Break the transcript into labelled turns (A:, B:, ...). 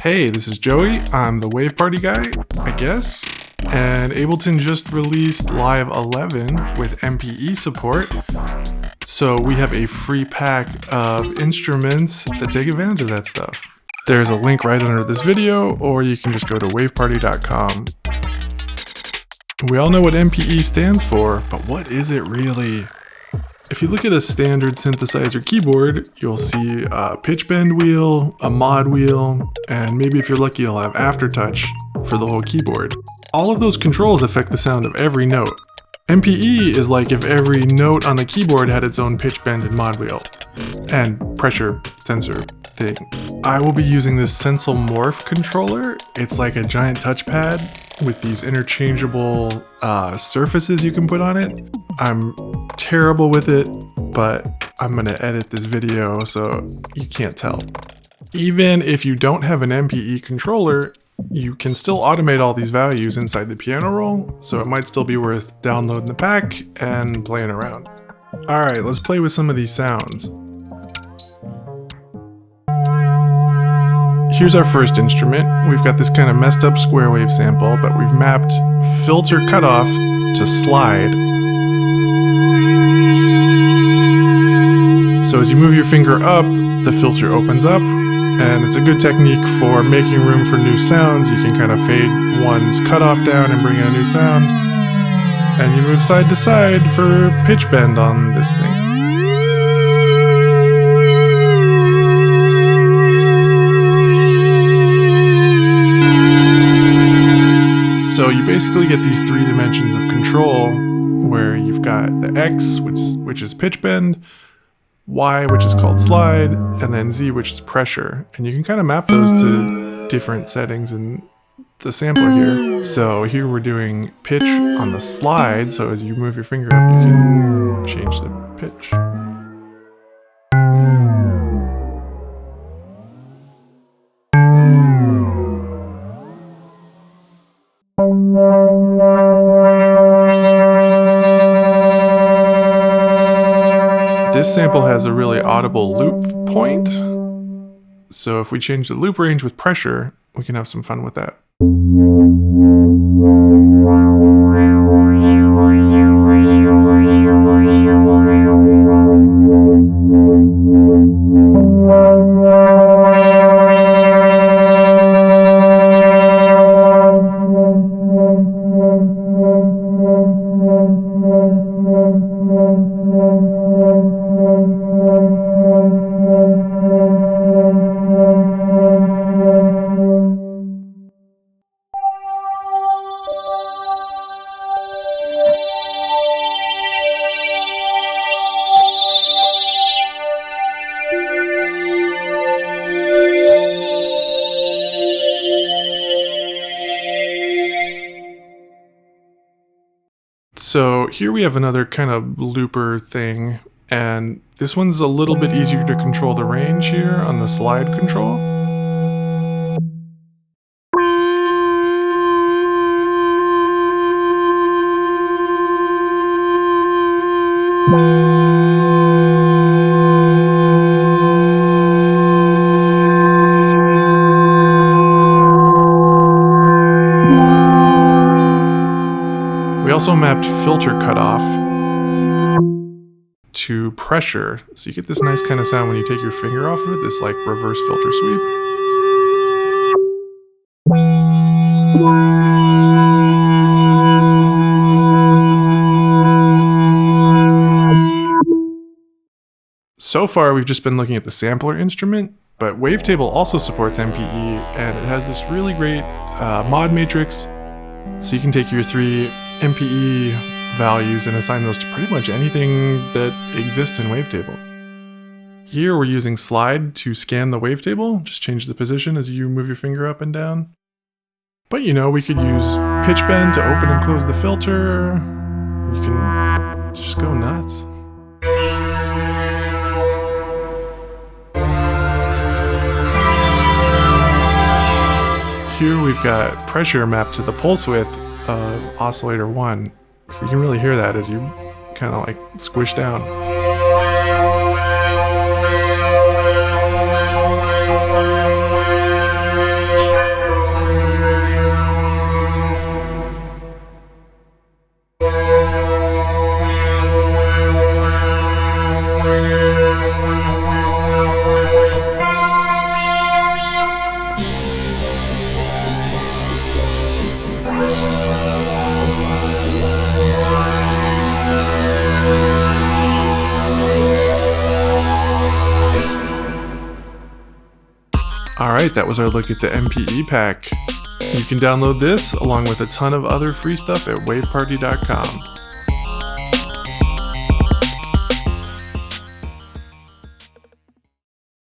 A: Hey, this is Joey. I'm the Wavparty guy, I guess. And Ableton just released Live 11 with MPE support. So we have a free pack of instruments that take advantage of that stuff. There's a link right under this video, or you can just go to waveparty.com. We all know what MPE stands for, but what is it really? If you look at a standard synthesizer keyboard, you'll see a pitch bend wheel, a mod wheel, and maybe if you're lucky you'll have aftertouch for the whole keyboard. All of those controls affect the sound of every note. MPE is like if every note on the keyboard had its own pitch bend and mod wheel, and pressure sensor thing. I will be using this Sensal Morph controller. It's like a giant touchpad with these interchangeable surfaces you can put on it. I'm terrible with it, but I'm gonna edit this video so you can't tell. Even if you don't have an MPE controller, you can still automate all these values inside the piano roll, so it might still be worth downloading the pack and playing around. Alright, let's play with some of these sounds. Here's our first instrument. We've got this kind of messed up square wave sample, but we've mapped filter cutoff to slide. So as you move your finger up, the filter opens up, and it's a good technique for making room for new sounds. You can kind of fade one's cutoff down and bring in a new sound. And you move side to side for pitch bend on this thing. So you basically get these three dimensions of control where you've got the X, which is pitch bend, Y, which is called slide, and then Z, which is pressure. And you can kind of map those to different settings in the sampler here. So here we're doing pitch on the slide, so as you move your finger up, you can change the pitch. This sample has a really audible loop point, so if we change the loop range with pressure, we can have some fun with that. So here we have another kind of looper thing, and this one's a little bit easier to control the range here on the slide control. We also mapped filter cutoff to pressure, so you get this nice kind of sound when you take your finger off of it, this like reverse filter sweep. So far we've just been looking at the sampler instrument, but Wavetable also supports MPE, and it has this really great mod matrix, so you can take your three MPE values and assign those to pretty much anything that exists in Wavetable. Here we're using slide to scan the wavetable, just change the position as you move your finger up and down. But you know, we could use pitch bend to open and close the filter. You can just go nuts. Here we've got pressure mapped to the pulse width of oscillator 1. So you can really hear that as you kind of like squish down. Alright, that was our look at the MPE pack. You can download this along with a ton of other free stuff at waveparty.com.